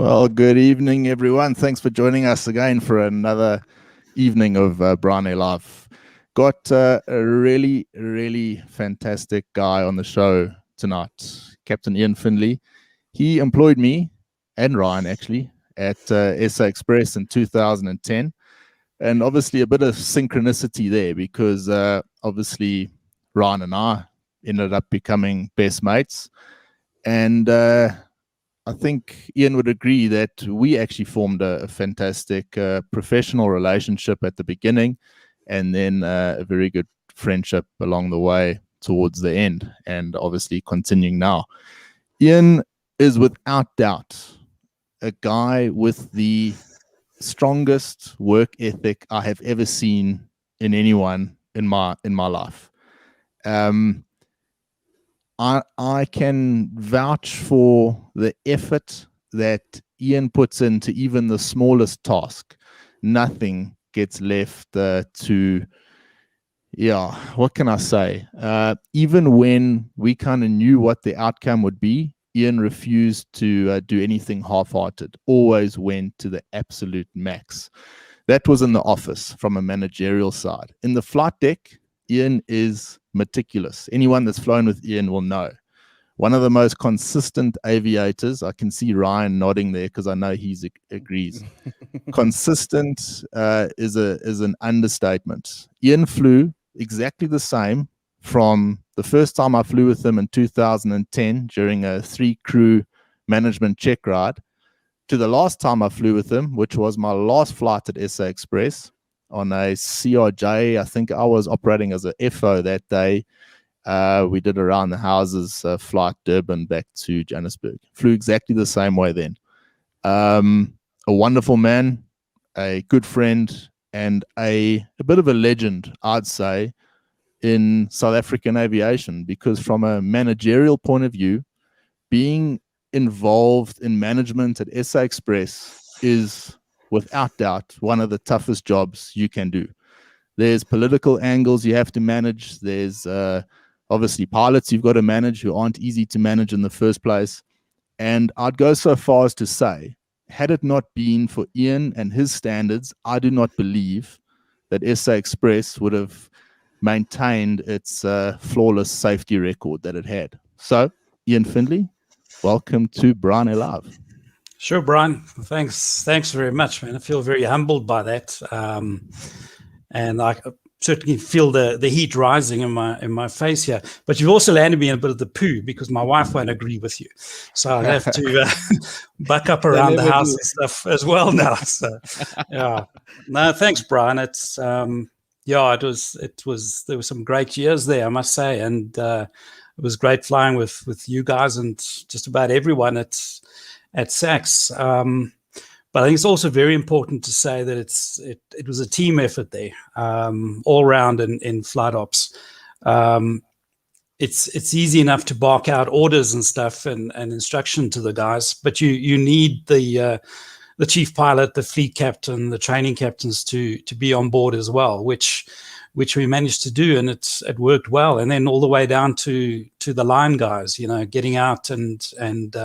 Well, good evening, everyone. Thanks for joining us again for another evening of Brane Live. Got a really, really fantastic guy on the show tonight, Captain Iain Findlay. He employed me and Ryan, actually, at SA Express in 2010. And obviously a bit of synchronicity there because obviously Ryan and I ended up becoming best mates. And I think Iain would agree that we actually formed a fantastic professional relationship at the beginning, and then a very good friendship along the way towards the end, and obviously continuing now. Iain is without doubt a guy with the strongest work ethic I have ever seen in anyone in my life. I can vouch for the effort that Iain puts into even the smallest task. Nothing gets left to, what can I say? Even when we kind of knew what the outcome would be, Iain refused to do anything half-hearted, always went to the absolute max. That was in the office from a managerial side. In the flight deck, Iain is meticulous. Anyone that's flown with Iain will know. One of the most consistent aviators. I can see Ryan nodding there because I know he agrees. Consistent is an understatement. Iain flew exactly the same from the first time I flew with him in 2010 during a 3-crew management check ride to the last time I flew with him, which was my last flight at SA Express on a CRJ. I think I was operating as a FO that day. We did around the houses flight Durban back to Johannesburg. Flew exactly the same way then. A wonderful man, a good friend, and a bit of a legend, I'd say, in South African aviation, because from a managerial point of view, being involved in management at SA Express is without doubt one of the toughest jobs you can do. There's political angles you have to manage. There's obviously pilots you've got to manage who aren't easy to manage in the first place. And I'd go so far as to say, had it not been for Iain and his standards, I do not believe that SA Express would have maintained its flawless safety record that it had. So, Iain Findlay, welcome to Brane Live. Sure, Brian. Thanks very much, man. I feel very humbled by that, and I certainly feel the heat rising in my face here. But you've also landed me in a bit of the poo because my wife won't agree with you, so I have to buck up around the house and stuff as well now. So, yeah, no, thanks, Brian. It's it was there were some great years there, I must say, and it was great flying with you guys and just about everyone at SAX. But I think it's also very important to say that it was a team effort there, all round in flight ops. It's easy enough to bark out orders and stuff and instruction to the guys, but you need the chief pilot, the fleet captain, the training captains to be on board as well, which we managed to do, and it worked well. And then all the way down to the line guys, getting out and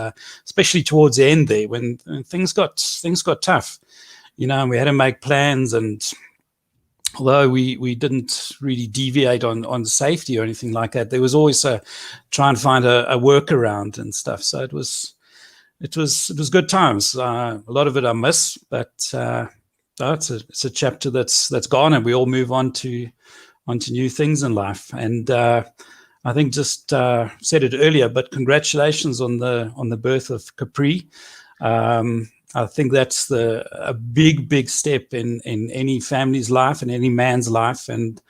especially towards the end there when things got tough, and we had to make plans. And although we didn't really deviate on safety or anything like that, there was always try and find a workaround and stuff. So it was good times. A lot of it I miss, but it's a chapter that's gone, and we all move on to new things in life. And I think just said it earlier, but congratulations on the birth of Capri. I think that's a big step in any family's life and any man's life, and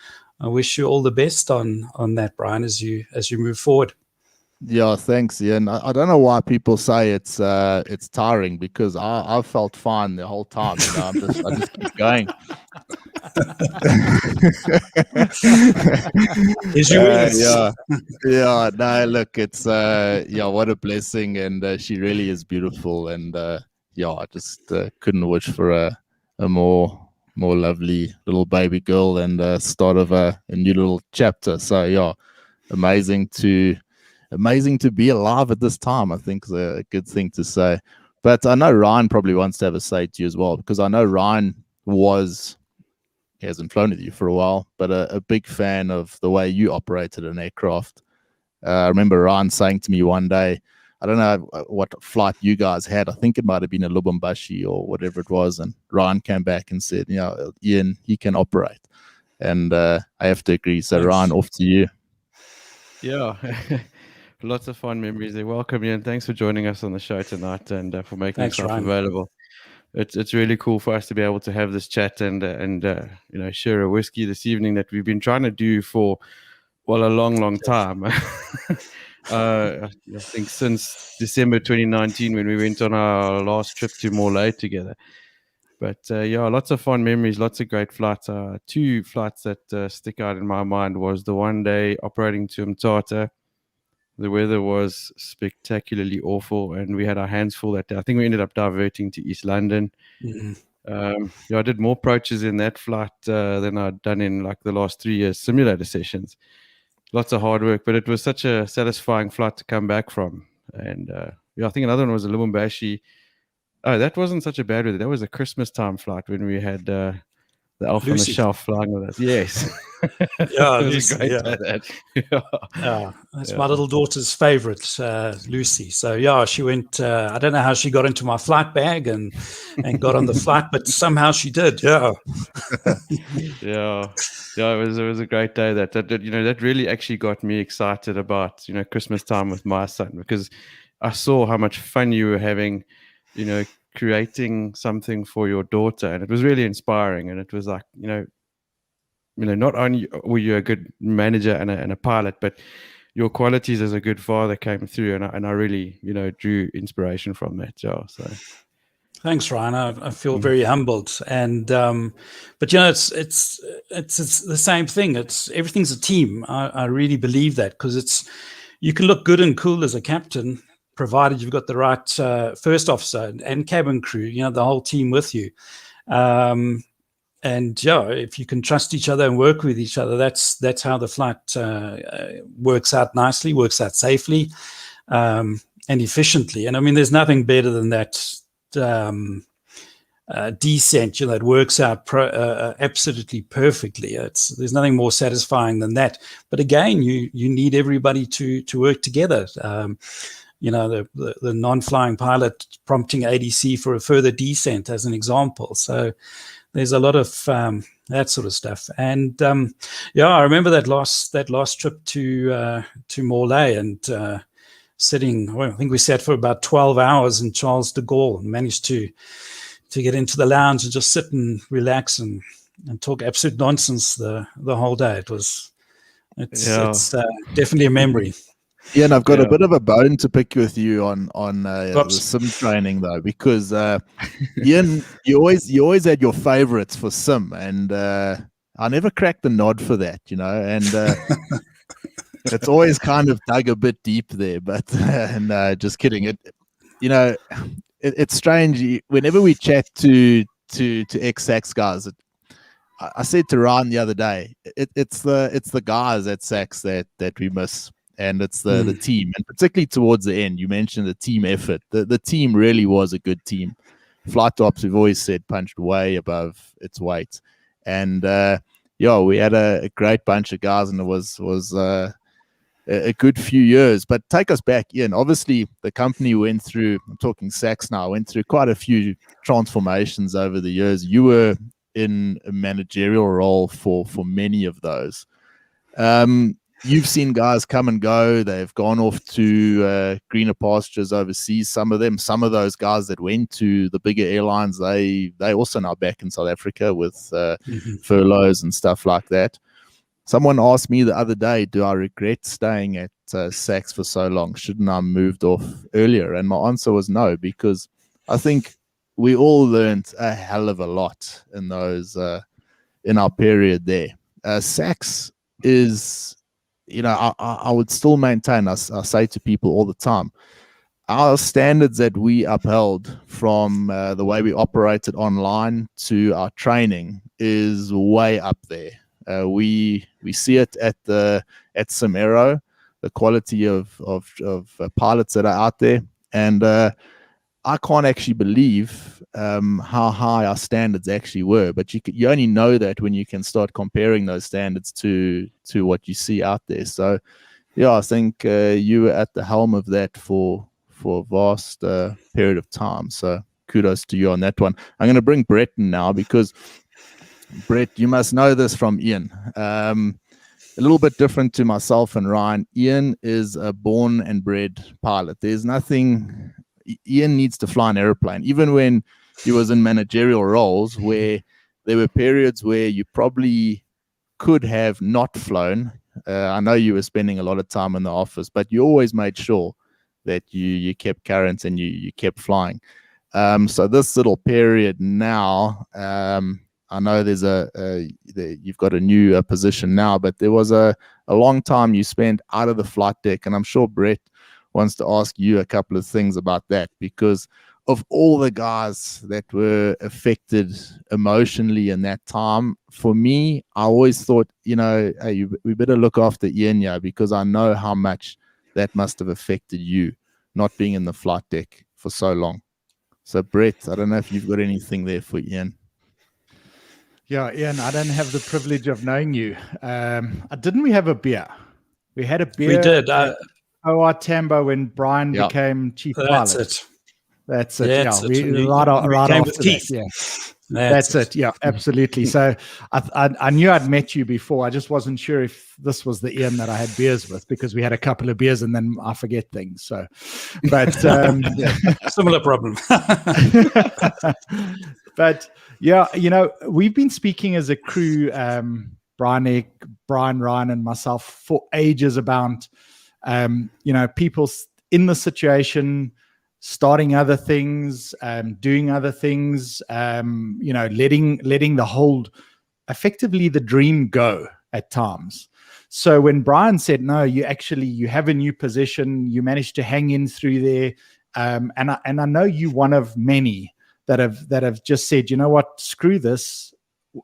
I wish you all the best on that, Brian, as you move forward. Yeah, thanks, Iain. I don't know why people say it's tiring, because I felt fine the whole time. I just keep going. Yeah. No, look, it's what a blessing, and she really is beautiful, and I just couldn't wish for a more lovely little baby girl and start of a new little chapter. So yeah, amazing to be alive at this time, I think is a good thing to say. But I know Ryan probably wants to have a say to you as well, because I know Ryan he hasn't flown with you for a while, but a big fan of the way you operated an aircraft. I remember Ryan saying to me one day, I don't know what flight you guys had. I think it might have been a Lubumbashi or whatever it was. And Ryan came back and said, Iain, he can operate. And I have to agree. So, Thanks. Ryan, off to you. Yeah. Lots of fun memories there. Welcome, Iain. Thanks for joining us on the show tonight and for making yourself available. It's really cool for us to be able to have this chat and share a whiskey this evening that we've been trying to do for a long time. I think since December 2019 when we went on our last trip to Morlaix together. But lots of fun memories, lots of great flights. 2 flights that stick out in my mind was the one day operating to Mthatha. The weather was spectacularly awful, and we had our hands full that day. I think we ended up diverting to East London. Mm-hmm. I did more approaches in that flight than I'd done in like the last 3 years simulator sessions. Lots of hard work, but it was such a satisfying flight to come back from. And I think another one was a Lubumbashi. Oh, that wasn't such a bad weather. That was a Christmas time flight when we had the elf on the shelf flying with us. Yes. Yeah, it was Lucy, a great day, that. That's my little daughter's favorite, Lucy. So she went. I don't know how she got into my flight bag and got on the flight, but somehow she did. Yeah. It was a great day. That really actually got me excited about Christmas time with my son, because I saw how much fun you were having, creating something for your daughter, and it was really inspiring. And it was like not only were you a good manager and a pilot, but your qualities as a good father came through, and I really drew inspiration from that. So thanks, Ryan. I feel very humbled, and but it's the same thing. Everything's a team. I really believe that, because you can look good and cool as a captain, provided you've got the right first officer and cabin crew, the whole team with you. And if you can trust each other and work with each other, that's how the flight works out nicely, works out safely, and efficiently. And I mean, there's nothing better than that descent, that works out absolutely perfectly. There's nothing more satisfying than that. But again, you need everybody to work together. The non-flying pilot prompting ADC for a further descent, as an example. So there's a lot of that sort of stuff. And I remember that last trip to Morlaix, and sitting. Well, I think we sat for about 12 hours in Charles de Gaulle and managed to get into the lounge and just sit and relax and talk absolute nonsense the whole day. It's definitely a memory. Yeah, and I've got a bit of a bone to pick with you on the sim training, though, because Iain, you always had your favorites for sim, and I never cracked the nod for that, and it's always kind of dug a bit deep there. But no, just kidding. It's strange whenever we chat to ex-SACS guys. I said to Ryan the other day, it's the guys at SACS that we miss. And it's the team, and particularly towards the end, you mentioned the team effort. The team really was a good team. Flight Ops, we've always said, punched way above its weight. And we had a great bunch of guys, and it was a good few years. But take us back, Iain. Obviously, the company went through, I'm talking SACS now, went through quite a few transformations over the years. You were in a managerial role for many of those. You've seen guys come and go. They've gone off to greener pastures overseas. Some of those guys that went to the bigger airlines, they also now back in South Africa with furloughs and stuff like that. Someone asked me the other day, do I regret staying at SACS for so long? Shouldn't I have moved off earlier? And my answer was no, because I think we all learned a hell of a lot in those in our period there. SACS is... I would still maintain, I say to people all the time, our standards that we upheld, from the way we operated online to our training, is way up there. We see it at Simero, the quality of pilots that are out there, and I can't actually believe how high our standards actually were. But you only know that when you can start comparing those standards to what you see out there. So, yeah, I think you were at the helm of that for a vast period of time. So kudos to you on that one. I'm going to bring Brett in now, because Brett, you must know this from Iain. A little bit different to myself and Ryan. Iain is a born and bred pilot. There's nothing. Iain needs to fly an airplane, even when he was in managerial roles, where there were periods where you probably could have not flown. I know you were spending a lot of time in the office, but you always made sure that you kept current and you kept flying. So this little period now, I know there's you've got a new position now, but there was a long time you spent out of the flight deck, and I'm sure Brett wants to ask you a couple of things about that, because of all the guys that were affected emotionally in that time, for me, I always thought, hey, we better look after Iain here, because I know how much that must have affected you, not being in the flight deck for so long. So, Brett, I don't know if you've got anything there for Iain. Yeah, Iain, I don't have the privilege of knowing you. Didn't we have a beer? We had a beer. We did. OR Tambo when Brian became chief pilot. That's it. Yeah, right after that. Yeah. That's it. Yeah, absolutely. So I knew I'd met you before. I just wasn't sure if this was the Iain that I had beers with, because we had a couple of beers and then I forget things. So, but similar problem. But yeah, we've been speaking as a crew, Brian, Ryan, and myself, for ages about people in the situation, starting other things, doing other things, letting the whole, effectively the dream go at times. So when Brian said, no, you have a new position, you managed to hang in through there. And I know you one of many that have just said, you know what, screw this.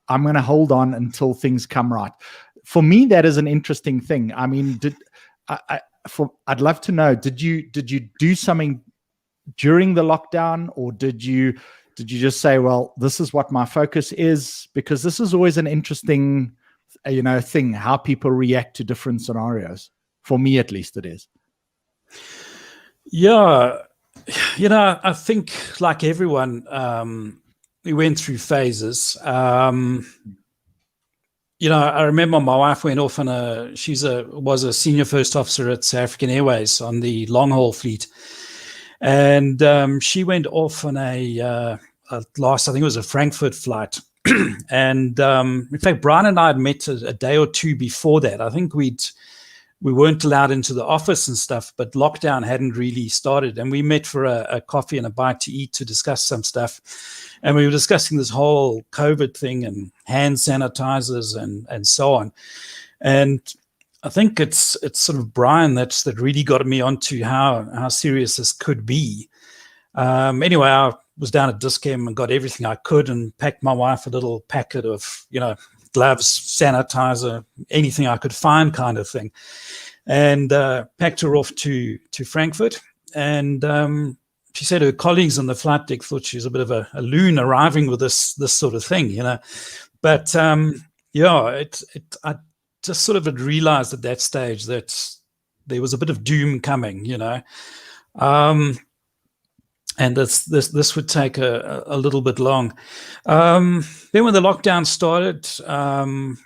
I'm going to hold on until things come right. For me, that is an interesting thing. I mean, I'd love to know, did you do something during the lockdown, or did you just say, well, this is what my focus is? Because this is always an interesting, thing, how people react to different scenarios. For me, at least, it is. Yeah. I think like everyone, we went through phases. I remember my wife went off on was a senior first officer at African Airways on the long haul fleet. And she went off on I think it was a Frankfurt flight. And in fact, Brian and I had met a day or two before that. I think we weren't allowed into the office and stuff, but lockdown hadn't really started. And we met for a coffee and a bite to eat to discuss some stuff. And we were discussing this whole COVID thing and hand sanitizers and so on. And I think it's sort of Brian that really got me onto how serious this could be. Anyway, I was down at Discam and got everything I could and packed my wife a little packet of, gloves, sanitizer, anything I could find, kind of thing, and packed her off to Frankfurt. And she said her colleagues on the flight deck thought she was a bit of a loon arriving with this sort of thing, But I just sort of had realized at that stage that there was a bit of doom coming, and this would take a little bit long. Then when the lockdown started, sort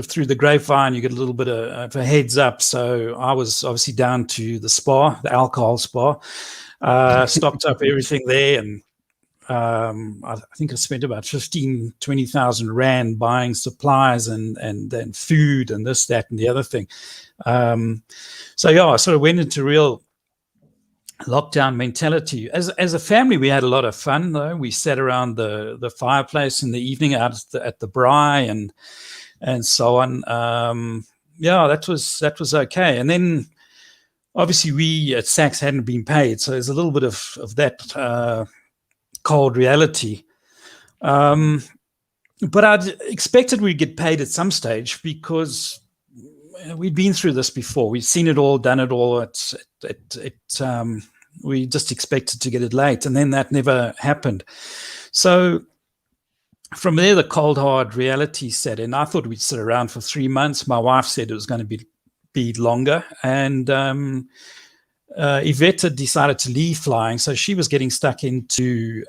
of through the grapevine, you get a little bit of a heads up. So I was obviously down to the spa, the alcohol spa, stocked up everything there. And I think I spent about 20,000 Rand buying supplies and then food and this, that, and the other thing. So I sort of went into real lockdown mentality. As a family, we had a lot of fun, though. We sat around the fireplace in the evening out at the braai and so on. That was okay. And then obviously we at SACS hadn't been paid, so there's a little bit of that cold reality. But I'd expected we'd get paid at some stage, because we'd been through this before. We'd seen it all, done it all. we just expected to get it late, and then that never happened. So from there, the cold hard reality set in. I thought we'd sit around for 3 months. My wife said it was going to be longer, and Yvette had decided to leave flying, so she was getting stuck into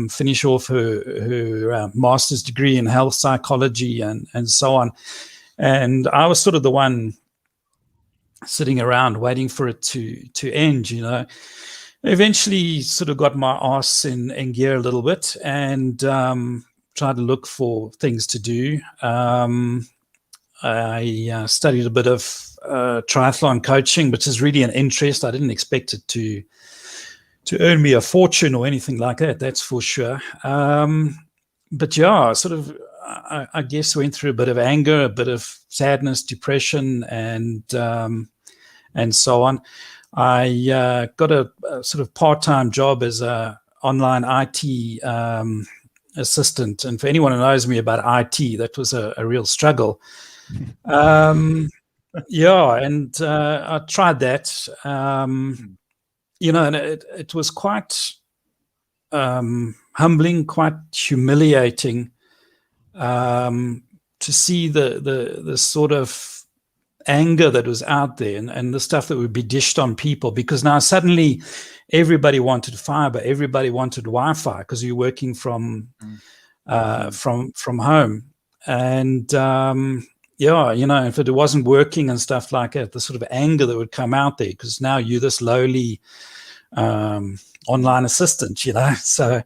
finish off her master's degree in health psychology and so on. And I was sort of the one sitting around waiting for it to end, you know. Eventually sort of got my ass in gear a little bit and tried to look for things to do. I studied a bit of triathlon coaching, which is really an interest. I didn't expect it to earn me a fortune or anything like that, that's for sure. But yeah, sort of, I guess went through a bit of anger, a bit of sadness, depression, and so on. I got a sort of part-time job as a online IT assistant, and for anyone who knows me about IT, that was a real struggle. Yeah, and I tried that, you know, and it was quite humbling, quite humiliating to see the sort of anger that was out there and the stuff that would be dished on people, because now suddenly everybody wanted fiber, everybody wanted Wi-Fi because you're working from home, and yeah, you know, if it wasn't working and stuff like that, the sort of anger that would come out there, because now you're this lowly online assistant, you know. So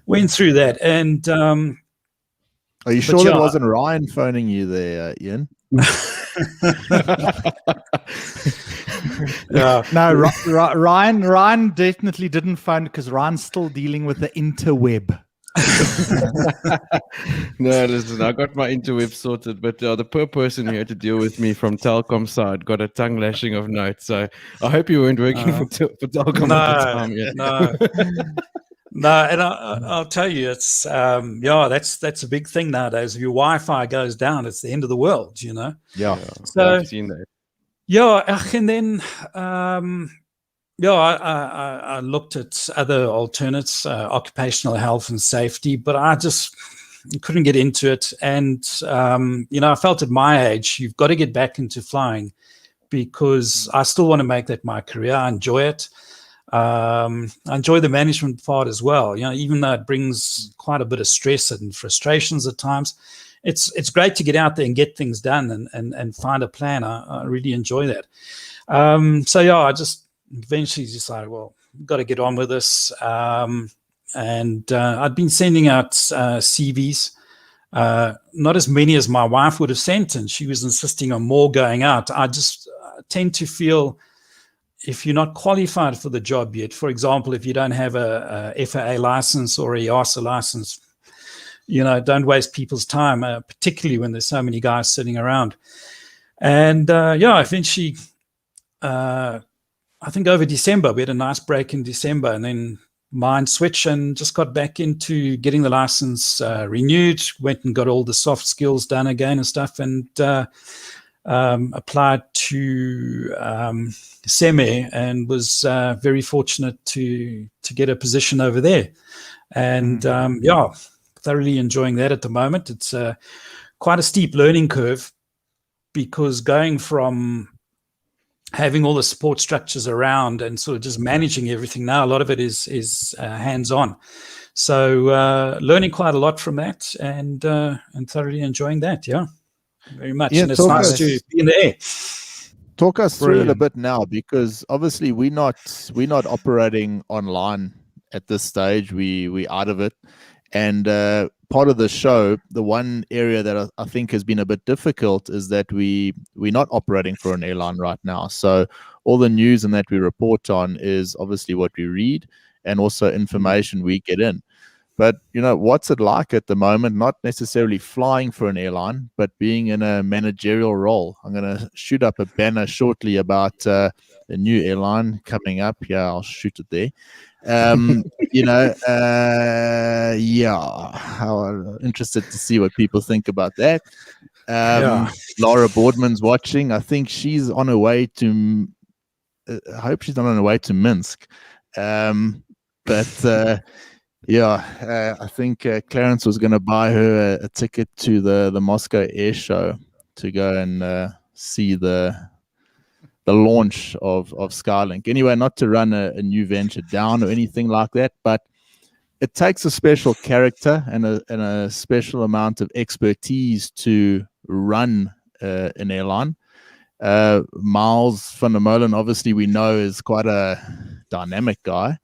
went through that, and are you sure that wasn't Ryan phoning you there, Iain? No, Ryan definitely didn't phone, because Ryan's still dealing with the interweb. No, listen, I got my interweb sorted, but the poor person who had to deal with me from Telkom side got a tongue lashing of notes. So I hope you weren't working for Telkom at the time yet. No, and I'll tell you, it's yeah, that's a big thing nowadays. If your Wi-Fi goes down, it's the end of the world, you know. Yeah. So I've seen that. Yeah, and then yeah, I looked at other alternates, occupational health and safety, but I just couldn't get into it. And you know, I felt at my age, you've got to get back into flying, because I still want to make that my career. I enjoy it. I enjoy the management part as well. You know, even though it brings quite a bit of stress and frustrations at times, it's great to get out there and get things done and find a plan. I really enjoy that. So yeah, I just eventually decided, well, got to get on with this. And I'd been sending out CVs, not as many as my wife would have sent, and she was insisting on more going out. I just tend to feel, if you're not qualified for the job yet, for example, if you don't have a FAA license or a EASA license, you know, don't waste people's time, particularly when there's so many guys sitting around. And yeah, eventually, I think over December, we had a nice break in December, and then mind switch and just got back into getting the license renewed, went and got all the soft skills done again and stuff, and applied to SEME, and was very fortunate to get a position over there. And yeah, thoroughly enjoying that at the moment. It's quite a steep learning curve, because going from having all the support structures around and sort of just managing everything, now a lot of it is hands-on. So learning quite a lot from that, and thoroughly enjoying that. Yeah, very much. Yeah, and it's nice to be in the air. Talk us through it a bit now, because obviously we're not operating online at this stage. We out of it, and part of the show, the one area that I think has been a bit difficult is that we're not operating for an airline right now. So all the news and that we report on is obviously what we read, and also information we get in. But, you know, what's it like at the moment, not necessarily flying for an airline, but being in a managerial role? I'm going to shoot up a banner shortly about a new airline coming up. Yeah, I'll shoot it there. You know, yeah, how interested to see what people think about that. Laura Boardman's watching. I think she's on her way to, I hope she's not on her way to Minsk. But yeah, I think Clarence was going to buy her a ticket to the Moscow Air Show to go and see the launch of Skylink. Anyway, not to run a new venture down or anything like that, but it takes a special character and a special amount of expertise to run an airline. Miles van der Molen, obviously, we know is quite a dynamic guy,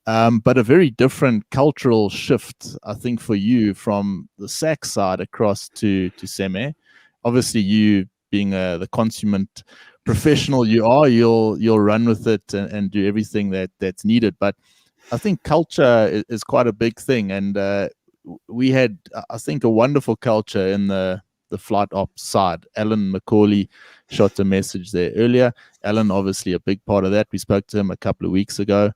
but a very different cultural shift, I think, for you from the SAC side across to Seme. Obviously, you being the consummate professional you'll run with it and do everything that's needed. But I think culture is quite a big thing, and we had, I think, a wonderful culture in the flight ops side. Alan McCauley shot a message there earlier. Alan, obviously, a big part of that. We spoke to him a couple of weeks ago.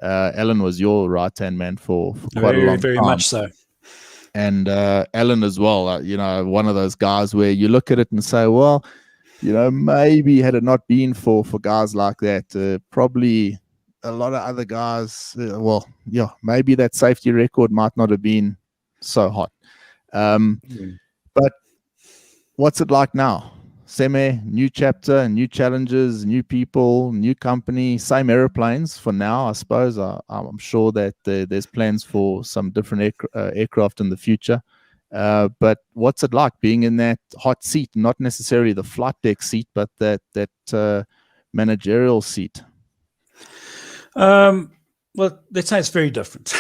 Alan was your right-hand man for quite a long time. Very much so. And Alan as well, one of those guys where you look at it and say, well, maybe had it not been for guys like that, probably a lot of other guys, maybe that safety record might not have been so hot. But what's it like now? Seme, new chapter, new challenges, new people, new company, same airplanes for now, I suppose. I'm sure that there's plans for some different aircraft in the future. But what's it like being in that hot seat, not necessarily the flight deck seat, but that managerial seat? Well, let's say it's very different.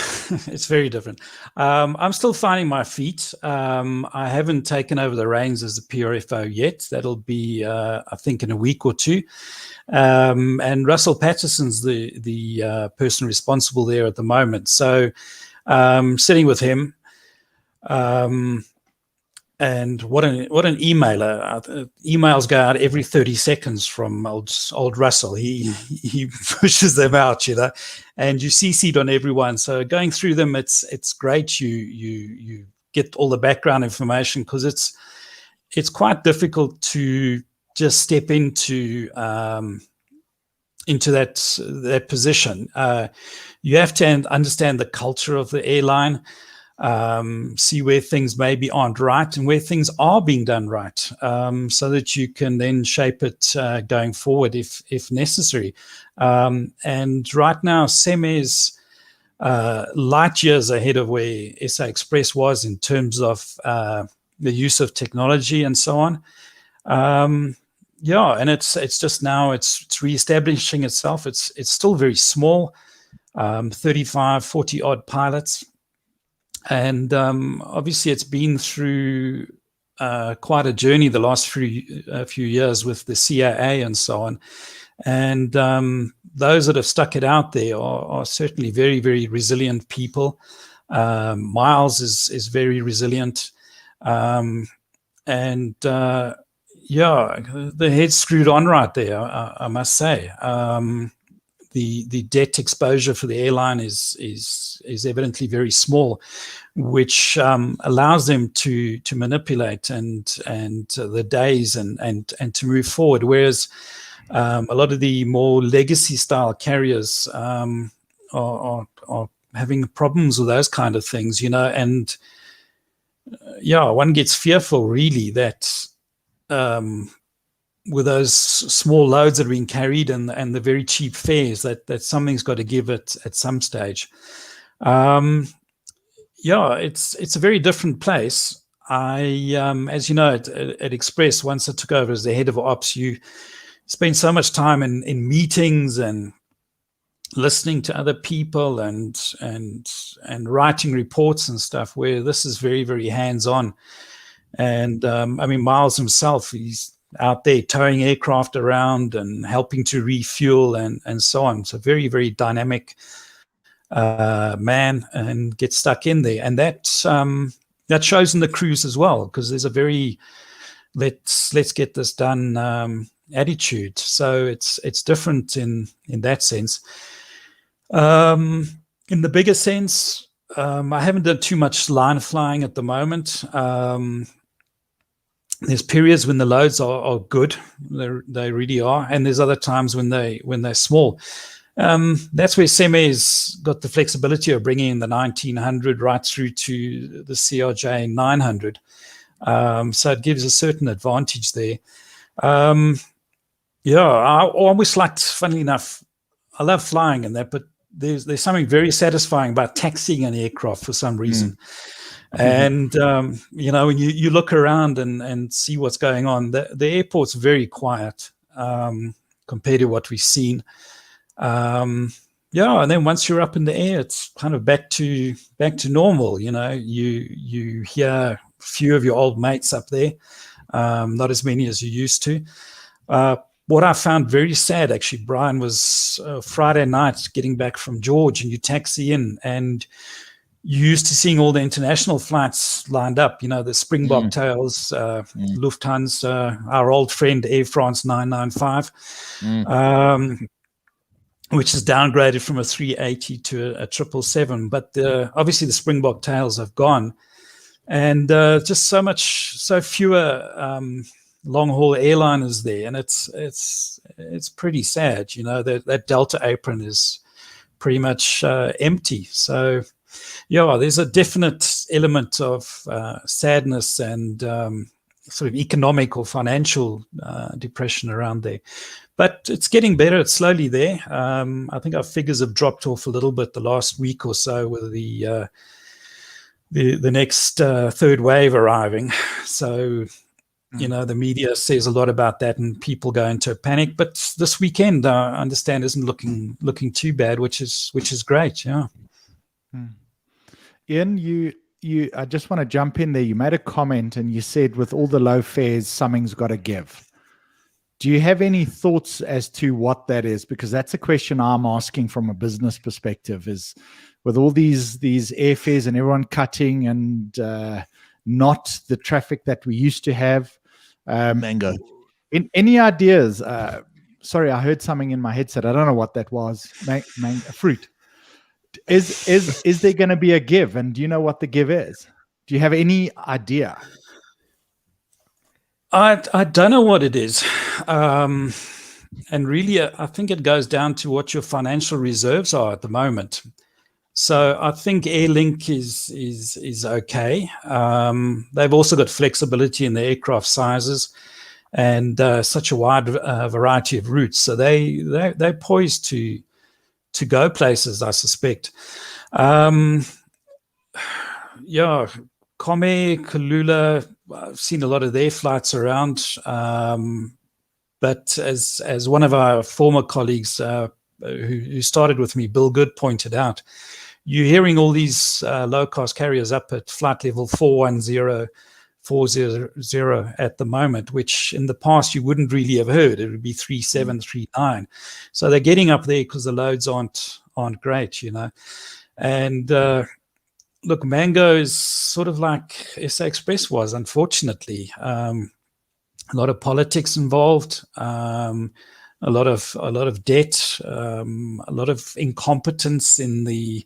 It's very different. I'm still finding my feet. I haven't taken over the reins as the PRFO yet. That'll be, I think, in a week or two. And Russell Patterson's the person responsible there at the moment. So sitting with him, and what an emailer! Emails go out every 30 seconds from old Russell. He pushes them out, and you CC'd on everyone. So going through them, it's great. You get all the background information, because it's quite difficult to just step into that position. You have to understand the culture of the airline. See where things maybe aren't right and where things are being done right, so that you can then shape it going forward if necessary. And right now, Seme is light years ahead of where SA Express was in terms of the use of technology and so on. And it's just now it's reestablishing itself. It's still very small, 35, 40 odd pilots. And obviously, it's been through quite a journey the last few years with the CAA and so on. And those that have stuck it out there are certainly very, very resilient people. Miles is very resilient. The head's screwed on right there, I must say. The debt exposure for the airline is evidently very small, which allows them to manipulate and the days and to move forward. Whereas a lot of the more legacy style carriers are having problems with those kind of things, and one gets fearful really that with those small loads that are being carried and the very cheap fares, that something's got to give it at some stage. It's a very different place. As you know, at Express, once I took over as the head of ops, you spend so much time in meetings and listening to other people and writing reports and stuff, where this is very, very hands-on. And Miles himself, he's out there towing aircraft around and helping to refuel and so on. So very, very dynamic man, and get stuck in there. And that shows in the crews as well, because there's a very let's get this done attitude. So it's different in that sense. In the bigger sense, I haven't done too much line flying at the moment. There's periods when the loads are good, they really are, and there's other times when they're small. That's where Seme's got the flexibility of bringing in the 1900 right through to the CRJ 900. So it gives a certain advantage there. I always liked, funnily enough, I love flying and that, but there's something very satisfying about taxiing an aircraft for some reason. And, when you look around and see what's going on, the airport's very quiet compared to what we've seen. And then once you're up in the air, it's kind of back to normal. You hear a few of your old mates up there, not as many as you used to. What I found very sad, actually, Brian, was Friday night getting back from George, and you taxi in, and you used to seeing all the international flights lined up. The Springbok tails, Lufthansa, our old friend Air France 995. Which is downgraded from a 380 to a 777. But obviously the Springbok tails have gone. And just so fewer long-haul airliners there. And it's pretty sad, that Delta apron is pretty much empty. So, there's a definite element of sadness and sort of economic or financial depression around there. But it's getting better. It's slowly there. I think our figures have dropped off a little bit the last week or so with the next third wave arriving. So, the media says a lot about that, and people go into a panic. But this weekend, I understand, isn't looking too bad, which is great. Yeah. Iain, I just want to jump in there. You made a comment, and you said, with all the low fares, something's got to give. Do you have any thoughts as to what that is? Because that's a question I'm asking from a business perspective, is with all these airfares and everyone cutting and not the traffic that we used to have. Mango. Any ideas? Sorry, I heard something in my headset. I don't know what that was. Fruit. Is there going to be a give? And do you know what the give is? Do you have any idea? I don't know what it is. And really, I think it goes down to what your financial reserves are at the moment. So I think Airlink is okay. They've also got flexibility in the aircraft sizes and such a wide variety of routes. So they're poised to go places, I suspect. Comair, Kalula, I've seen a lot of their flights around. But as one of our former colleagues who started with me, Bill Good, pointed out, you're hearing all these low-cost carriers up at flight level 410, 400 at the moment, which in the past you wouldn't really have heard. It would be 37, 39. So they're getting up there because the loads aren't great, And look, Mango is sort of like SA Express was, unfortunately. A lot of politics involved, a lot of debt, a lot of incompetence in the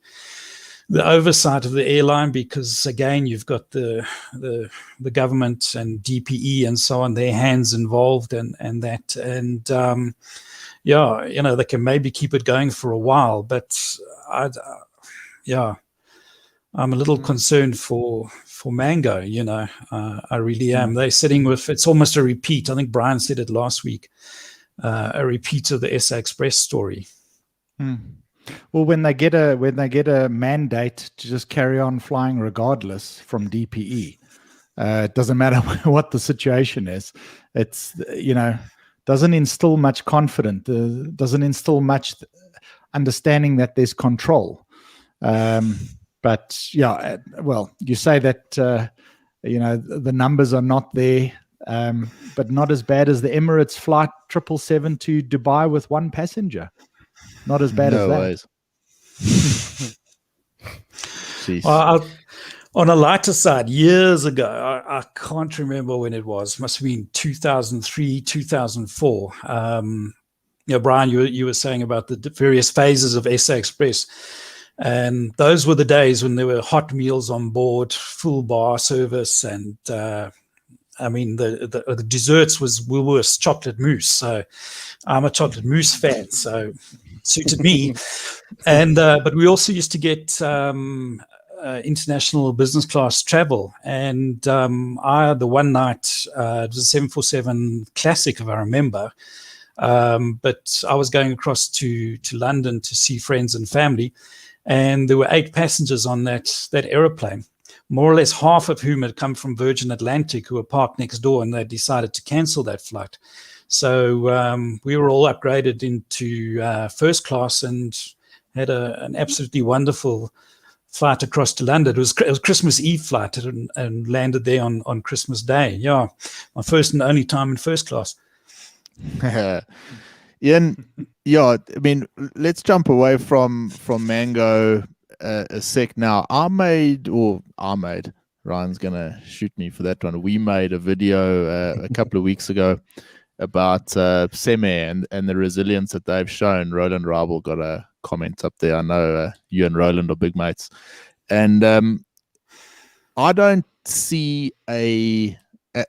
oversight of the airline, because again, you've got the government and DPE and so on, their hands involved and that. And they can maybe keep it going for a while, but I'm a little concerned for Mango, I really am. They're sitting with, it's almost a repeat. I think Brian said it last week, a repeat of the SA Express story. Well, when they get a mandate to just carry on flying regardless from DPE, it doesn't matter what the situation is. It's, doesn't instill much confidence, doesn't instill much understanding that there's control. But well, you say that the numbers are not there, but not as bad as the Emirates flight 777 to Dubai with one passenger. Not as bad as that. Well, on a lighter side, years ago, I can't remember when it was. Must have been 2003, 2004. Brian, you were saying about the various phases of SA Express. And those were the days when there were hot meals on board, full bar service, and the desserts was Woolworths chocolate mousse. So I'm a chocolate mousse fan. So suited me. And but we also used to get international business class travel. And the one night, it was a 747 Classic, if I remember. But I was going across to London to see friends and family, and there were 8 passengers on that aeroplane, more or less half of whom had come from Virgin Atlantic, who were parked next door, and they decided to cancel that flight. So we were all upgraded into first class and had an absolutely wonderful flight across to London. It was Christmas Eve flight, and landed there on Christmas Day. Yeah, my first and only time in first class. Ian, yeah, I mean, let's jump away from Mango a sec now. Ryan's gonna shoot me for that one. We made a video a couple of weeks ago about Seme and the resilience that they've shown. Roland Rabel got a comment up there. I know you and Roland are big mates, and I don't see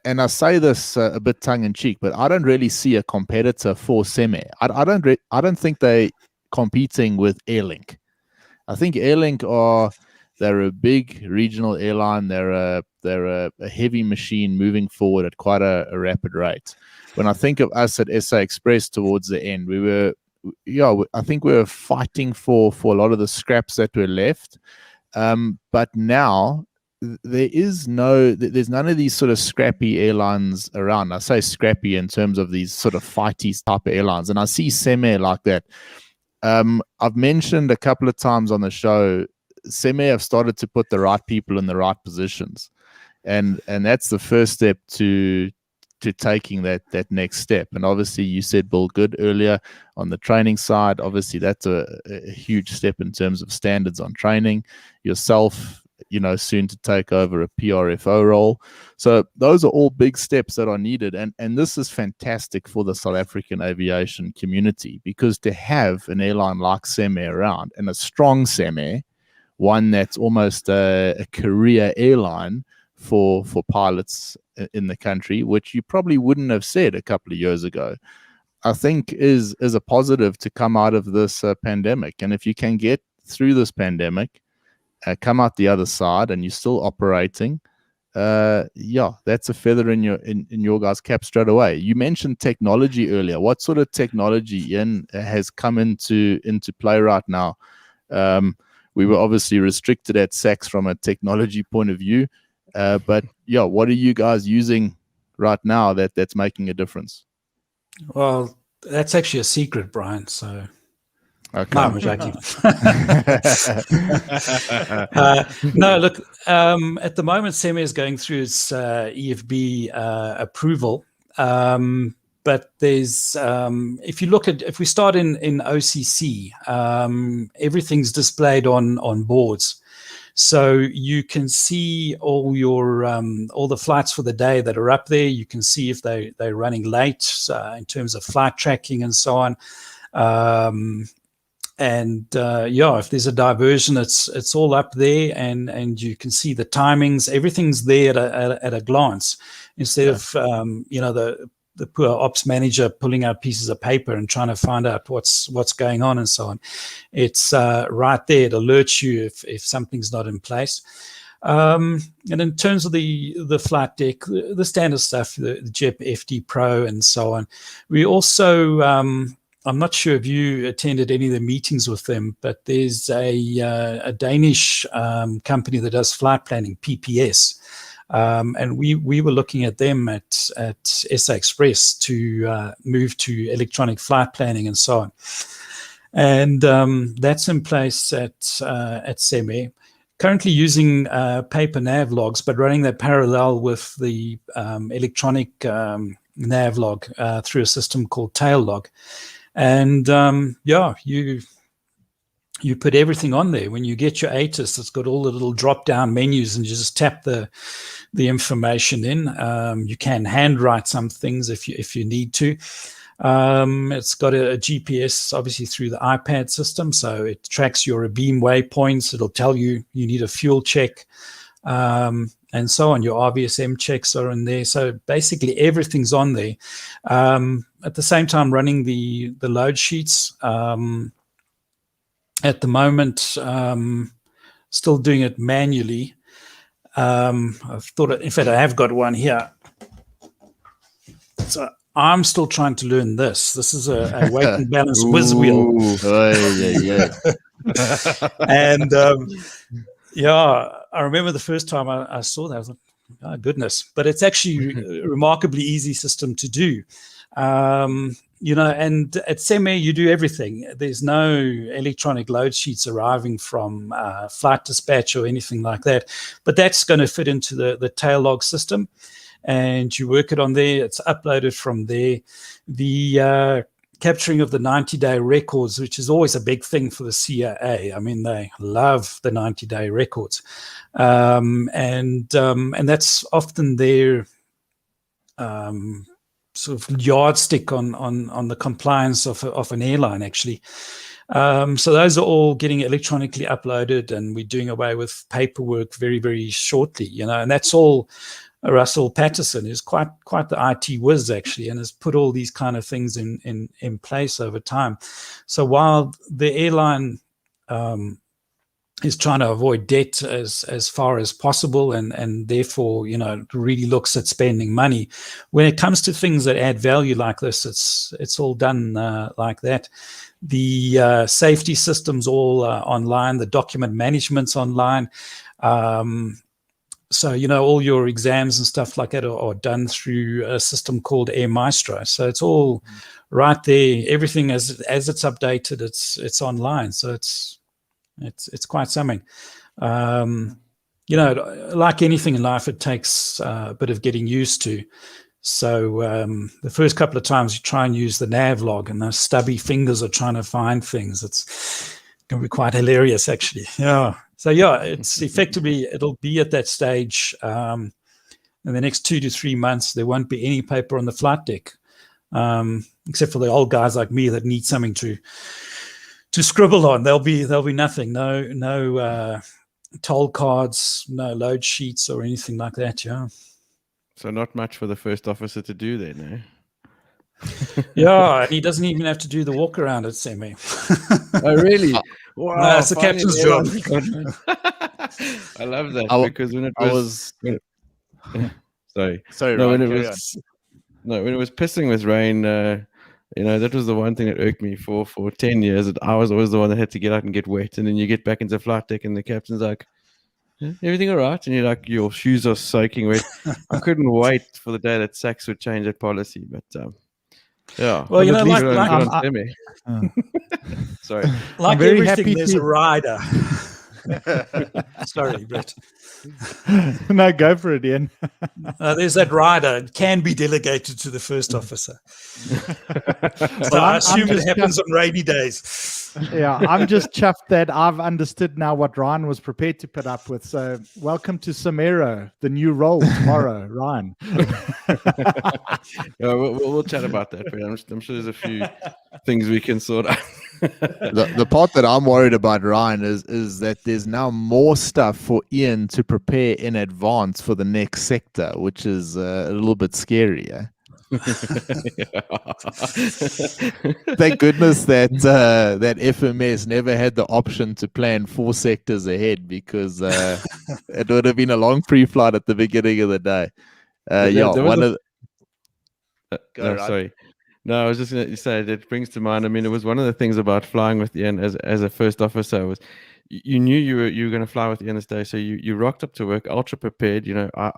and I say this a bit tongue in cheek, but I don't really see a competitor for Seme. I don't think they're competing with Airlink. I think Airlink they're a big regional airline. They're a heavy machine moving forward at quite a rapid rate. When I think of us at SA Express towards the end, I think we were fighting for a lot of the scraps that were left. But now there's none of these sort of scrappy airlines around. I say scrappy in terms of these sort of fighty type of airlines, and I see Seme like that. I've mentioned a couple of times on the show, Seme have started to put the right people in the right positions, and that's the first step to taking that next step. And obviously you said Bill Good earlier on the training side. Obviously that's a huge step in terms of standards on training. Yourself, soon to take over a PRFO role. So those are all big steps that are needed. And this is fantastic for the South African aviation community, because to have an airline like Seme around, and a strong Seme, one that's almost a career airline for pilots in the country, which you probably wouldn't have said a couple of years ago, I think is a positive to come out of this pandemic. And if you can get through this pandemic, come out the other side, and you're still operating, that's a feather in your guys' cap straight away. You mentioned technology earlier. What sort of technology has come into play right now? We were obviously restricted at SACS from a technology point of view, but what are you guys using right now that's making a difference? Well, that's actually a secret, Brian. So. Okay. No, I'm joking. No, look, at the moment, Seme is going through its EFB approval. But there's, if we start in OCC, everything's displayed on boards. So you can see all the flights for the day that are up there. You can see if they're running late in terms of flight tracking and so on. If there's a diversion, it's all up there, and you can see the timings. Everything's there at a glance, instead of the poor ops manager pulling out pieces of paper and trying to find out what's going on and so on. It's right there. It alerts you if something's not in place. And in terms of the flight deck, the standard stuff, the JEP FD Pro and so on, we also. I'm not sure if you attended any of the meetings with them, but there's a Danish company that does flight planning, PPS, and we were looking at them at SA Express to move to electronic flight planning and so on, and that's in place at Seme. Currently using paper nav logs, but running that parallel with the electronic nav log through a system called Tail Log. And you put everything on there. When you get your ATIS, it's got all the little drop-down menus, and you just tap the information in. You can handwrite some things if you need to. It's got a GPS, obviously, through the iPad system, so it tracks your beam waypoints. It'll tell you need a fuel check, and so on. Your RVSM checks are in there. So basically everything's on there. At the same time, running the load sheets, at the moment, still doing it manually. I've thought, in fact, I have got one here. So I'm still trying to learn this. This is a weight and balance whiz wheel. And yeah, I remember the first time I saw that, I was like, oh, goodness. But it's actually a remarkably easy system to do. You know, and at Seme, you do everything. There's no electronic load sheets arriving from flight dispatch or anything like that. But that's going to fit into the tail log system. And you work it on there. It's uploaded from there. The capturing of the 90-day records, which is always a big thing for the CAA. I mean, they love the 90-day records. And that's often their sort of yardstick on the compliance of an airline, actually. So those are all getting electronically uploaded, and we're doing away with paperwork very, very shortly, you know, and that's all. Russell Patterson is quite the IT whiz, actually, and has put all these kind of things in place over time. So while the airline is trying to avoid debt as far as possible, and therefore, you know, really looks at spending money, when it comes to things that add value like this, it's all done like that. The safety systems all online, the document management's online. So, you know, all your exams and stuff like that are done through a system called Air Maestro. So it's all right there. Everything as it's updated, it's online. So it's quite something. You know, like anything in life, it takes a bit of getting used to. So the first couple of times you try and use the nav log, and those stubby fingers are trying to find things. It's going to be quite hilarious, actually. Yeah. So yeah, it's effectively, it'll be at that stage in the next 2 to 3 months. There won't be any paper on the flight deck, except for the old guys like me that need something to scribble on. There'll be nothing, no toll cards, no load sheets or anything like that. Yeah. So not much for the first officer to do then, eh? Yeah, and he doesn't even have to do the walk around at Seme. Oh, really? Wow, no, it's the captain's job. I love that, because when it was, when it was pissing with rain, you know, that was the one thing that irked me for 10 years. That I was always the one that had to get out and get wet, and then you get back into flight deck, and the captain's like, everything all right? And you're like, your shoes are soaking wet. I couldn't wait for the day that SACS would change that policy, but yeah. Well, you know, sorry. Like very everything, happy there's a rider. Sorry, Brett. No, go for it, Iain. There's that rider. It can be delegated to the first officer. So I assume it happens on rainy days. Yeah, I'm just chuffed that I've understood now what Ryan was prepared to put up with. So welcome to Samero, the new role tomorrow, Ryan. Yeah, we'll chat about that. I'm sure there's a few things we can sort out. The part that I'm worried about, Ryan, is that there's now more stuff for Iain to prepare in advance for the next sector, which is a little bit scary. Eh? Thank goodness that that FMS never had the option to plan 4 sectors ahead, because it would have been a long pre-flight at the beginning of the day. Sorry. No, I was just going to say, that brings to mind, I mean, it was one of the things about flying with Iain as a first officer was you knew you were going to fly with Iain this day, so you rocked up to work ultra prepared. You know, I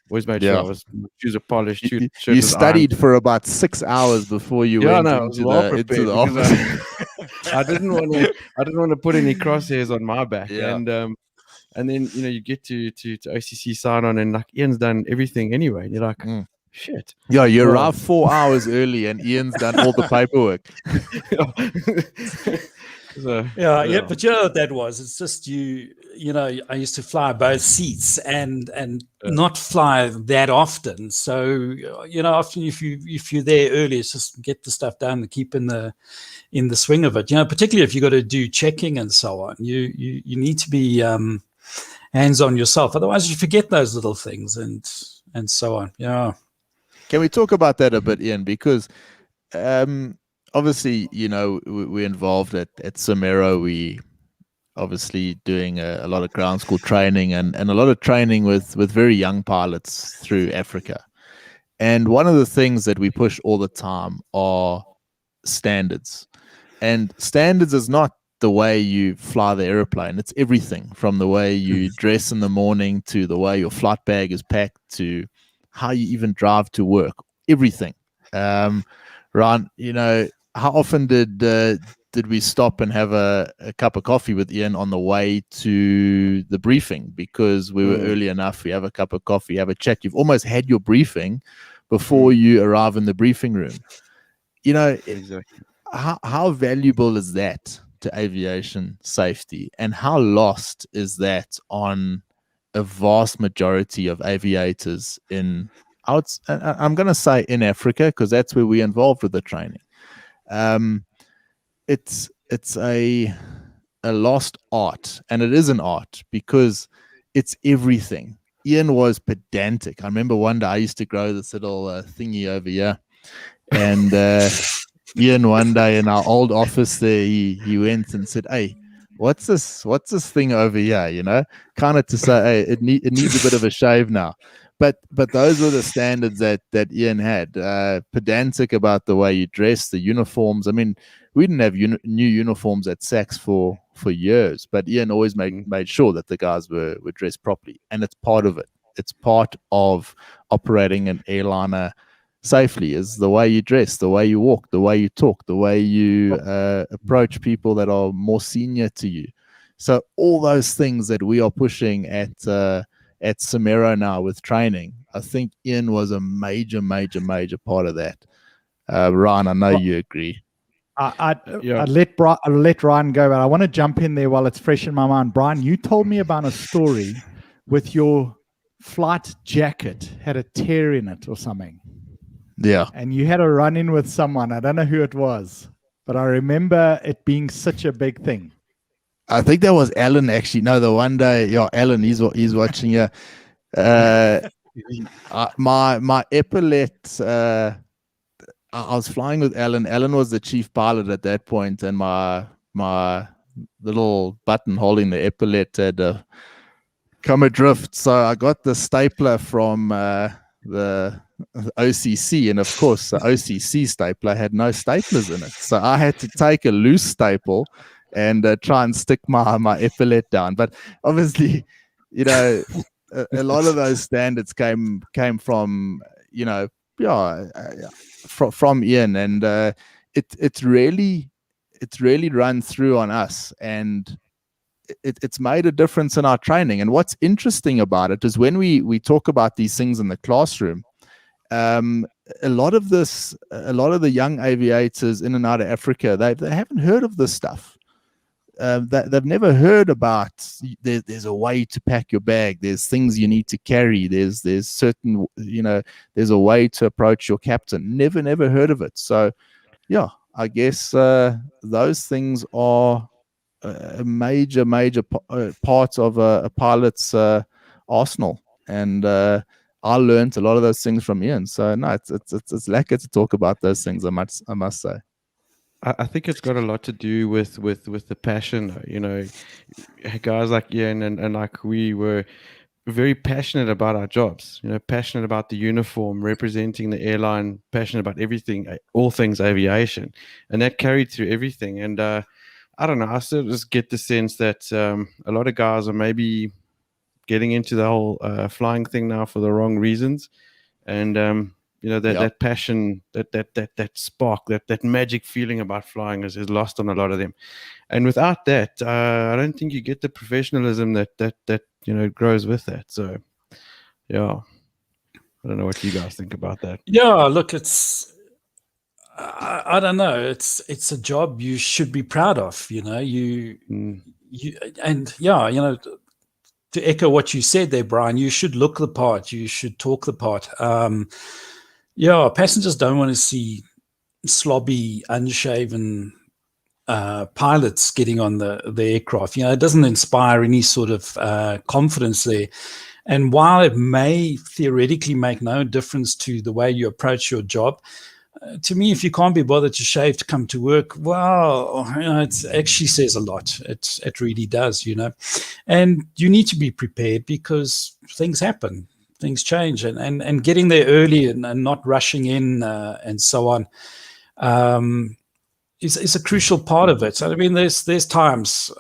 always made sure shoes are polished. You studied for about 6 hours before you went into the office. I didn't want to put any crosshairs on my back, and then you get to OCC sign on, and like Ian's done everything anyway, and you're like. Shit. Yeah, you arrived 4 hours early, and Ian's done all the paperwork. But you know what that was? It's just you know, I used to fly both seats and not fly that often. So you know, often if you're there early, it's just get the stuff done and keep in the swing of it. You know, particularly if you got to do checking and so on, you need to be hands on yourself. Otherwise, you forget those little things and so on. Yeah. Can we talk about that a bit, Iain? Because obviously, you know, we're involved at Samero. We obviously doing a lot of ground school training and a lot of training with very young pilots through Africa. And one of the things that we push all the time are standards. And standards is not the way you fly the airplane. It's everything from the way you dress in the morning to the way your flight bag is packed to how you even drive to work. Everything. Ryan, you know, how often did we stop and have a cup of coffee with Iain on the way to the briefing because we were early enough? We have a cup of coffee, have a chat. You've almost had your briefing before you arrive in the briefing room. You know, Exactly. How valuable is that to aviation safety, and how lost is that on a vast majority of aviators I'm going to say in Africa, because that's where we're involved with the training. It's a lost art, and it is an art because it's everything. Iain was pedantic. I remember one day I used to grow this little thingy over here, and Iain one day in our old office there, he went and said, "Hey, what's this thing over here?" You know, kind of to say, "Hey, it needs a bit of a shave now." But those were the standards that Iain had. Pedantic about the way you dress, the uniforms. I mean, we didn't have new uniforms at SACS for years, but Iain always made sure that the guys were dressed properly, and it's part of it. It's part of operating an airliner safely, is the way you dress, the way you walk, the way you talk, the way you approach people that are more senior to you. So all those things that we are pushing at Samero now with training, I think Iain was a major part of that. Ryan, I know you agree. I'll let Ryan go, but I want to jump in there while it's fresh in my mind. Brian, you told me about a story with your flight jacket had a tear in it or something. Yeah. And you had a run-in with someone. I don't know who it was, but I remember it being such a big thing. I think that was Alan, actually. No, the one day, Alan, he's watching here. My epaulet, I was flying with Alan. Alan was the chief pilot at that point, and my little button holding the epaulet had come adrift. So I got the stapler from the OCC, and of course the OCC stapler had no staplers in it, so I had to take a loose staple and try and stick my epaulet down. But obviously, you know, a lot of those standards came from, you know, from Iain, and it's really run through on us, and it's made a difference in our training. And what's interesting about it is when we talk about these things in the classroom, a lot of the young aviators in and out of Africa, they haven't heard of this stuff. They've never heard about there's a way to pack your bag, there's things you need to carry, there's certain, you know, there's a way to approach your captain. Never heard of it. So yeah, I guess those things are a major part of a pilot's arsenal, and I learned a lot of those things from Iain. So no, it's lekker to talk about those things. I must say. I think it's got a lot to do with the passion. You know, guys like Iain and like we were very passionate about our jobs. You know, passionate about the uniform, representing the airline, passionate about everything, all things aviation, and that carried through everything. And I don't know, I still just get the sense that a lot of guys are maybe getting into the whole flying thing now for the wrong reasons, and you know, that passion, that spark, that magic feeling about flying is lost on a lot of them. And without that, I don't think you get the professionalism that you know grows with that. So yeah, I don't know what you guys think about that. Yeah, look, it's I don't know. It's a job you should be proud of. You know, you and yeah, you know, to echo what you said there, Brian, you should look the part. You should talk the part. Yeah, passengers don't want to see slobby, unshaven pilots getting on the aircraft. You know, it doesn't inspire any sort of confidence there. And while it may theoretically make no difference to the way you approach your job, to me, if you can't be bothered to shave to come to work, well, it actually says a lot. It really does, and you need to be prepared because things happen, things change, and getting there early and not rushing in and so on is a crucial part of it. So, I mean, there's times,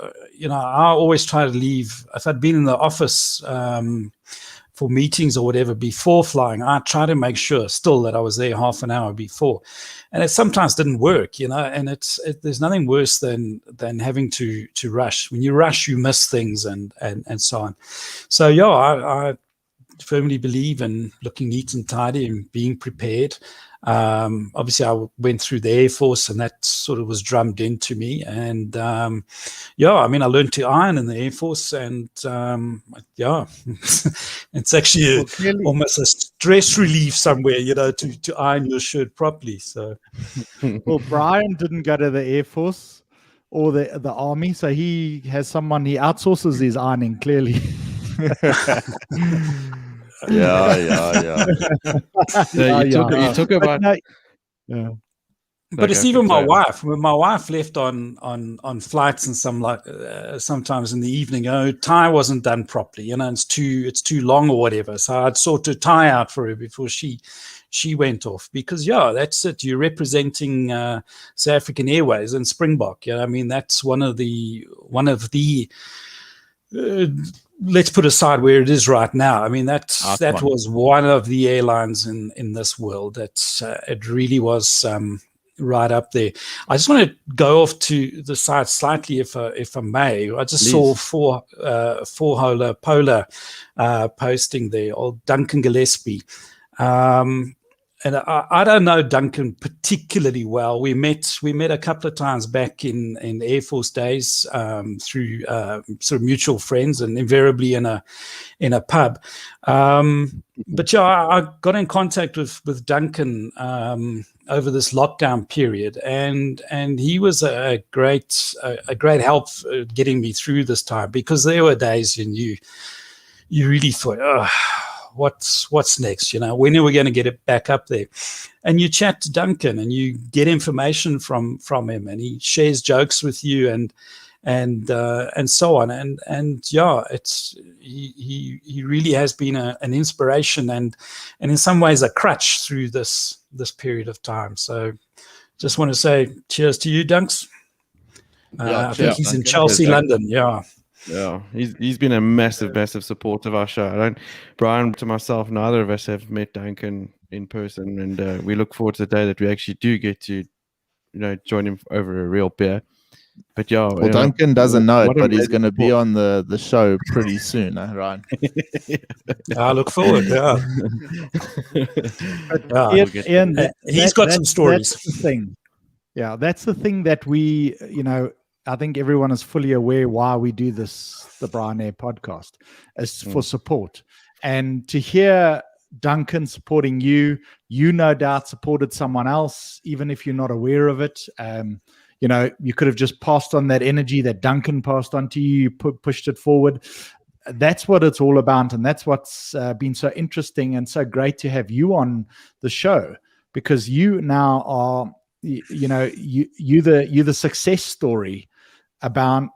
I always try to leave. If I'd been in the office for meetings or whatever before flying, I try to make sure still that I was there half an hour before, and it sometimes didn't work, and there's nothing worse than having to rush. When you rush, you miss things and so on. So yeah, I firmly believe in looking neat and tidy and being prepared. Obviously I went through the Air Force and that sort of was drummed into me, and I learned to iron in the Air Force, and it's actually almost a stress relief somewhere, to iron your shirt properly. So well, Brian didn't go to the Air Force or the Army, so he has someone, he outsources his ironing, clearly. Yeah. You talk about. But it's even my wife. When my wife left on flights and sometimes in the evening, tie wasn't done properly. It's too long or whatever. So I'd sort of tie out for her before she went off, because that's it. You're representing South African Airways and Springbok. That's one of the. Let's put aside where it is right now. That was one of the airlines in this world. It really was right up there. I just want to go off to the side slightly, if I may. I just saw four-holer Polar posting there, old Duncan Gillespie. And I don't know Duncan particularly well. We met a couple of times back in Air Force days through sort of mutual friends, and invariably in a pub. But I got in contact with Duncan over this lockdown period, and he was a great help getting me through this time, because there were days when you really thought, oh, what's next? When are we going to get it back up there? And you chat to Duncan and you get information from him, and he shares jokes with you and so on. And it's he really has been an inspiration and in some ways a crutch through this period of time. So just want to say cheers to you, Dunks. I think he's in Chelsea, London. Yeah, he's been a massive support of our show. Brian, to myself, neither of us have met Duncan in person, and we look forward to the day that we actually do get to, join him over a real beer. But Duncan doesn't know it, but he's going to be on the show pretty soon, Ryan. I look forward. Iain, he's got some stories. That's the thing. Yeah, that's the thing that we, I think everyone is fully aware why we do the Brian Air podcast, is for support. And to hear Duncan supporting you no doubt supported someone else, even if you're not aware of it. You could have just passed on that energy that Duncan passed on to you. You pushed it forward. That's what it's all about. And that's what's been so interesting and so great to have you on the show, because you now are, you're the success story about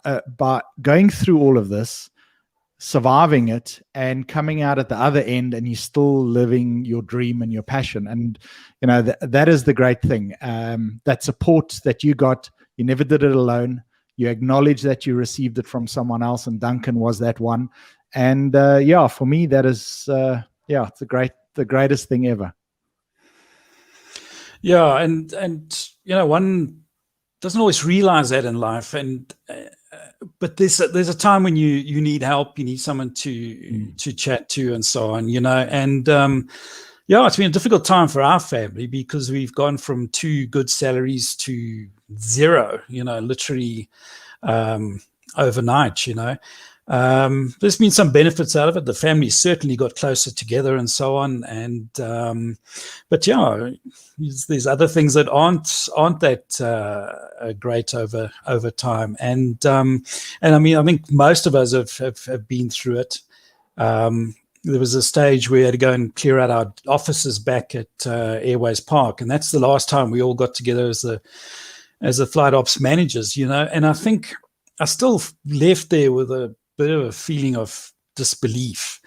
going through all of this, surviving it, and coming out at the other end, and you're still living your dream and your passion. And that is the great thing. That support that you got, you never did it alone. You acknowledge that you received it from someone else, and Duncan was that one. And for me, that is it's the greatest thing ever. Yeah, and one doesn't always realize that in life, but there's a time when you need help, you need someone to chat to, and so on, and it's been a difficult time for our family, because we've gone from 2 good salaries to 0, literally overnight. There's been some benefits out of it. The family certainly got closer together and so on. And but there's other things that aren't that great over time. And I think most of us have been through it. there was a stage where we had to go and clear out our offices back at Airways Park, and that's the last time we all got together as the flight ops managers, And I think I still left there with a bit of a feeling of disbelief,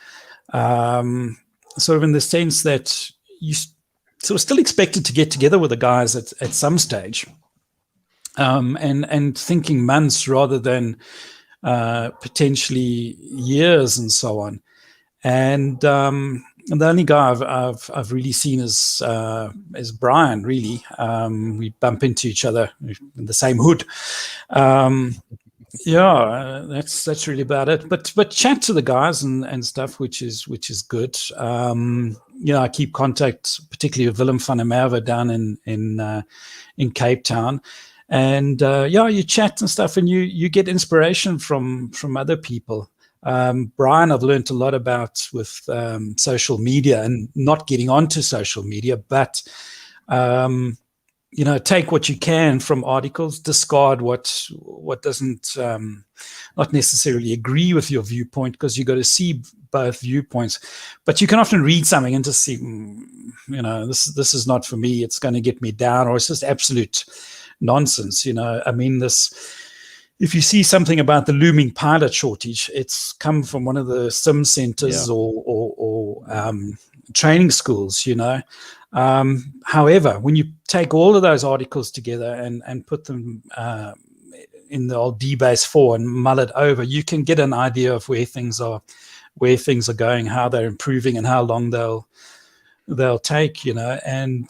sort of in the sense that you sort of still expected to get together with the guys at some stage, and thinking months rather than potentially years and so on. And the only guy I've really seen is Brian. Really, we bump into each other in the same hood. That's really about it. But chat to the guys and stuff, which is good. I keep contact, particularly with Willem van der Merwe down in Cape Town. And you chat and stuff, and you get inspiration from other people. Brian, I've learned a lot about with social media and not getting onto social media, but take what you can from articles, discard what doesn't not necessarily agree with your viewpoint, because you got to see both viewpoints. But you can often read something and just see, this is not for me. It's going to get me down, or it's just absolute nonsense. If you see something about the looming pilot shortage, it's come from one of the sim centers or training schools, However, when you take all of those articles together and put them in the old DBase 4 and mull it over, you can get an idea of where things are going, how they're improving, and how long they'll take, and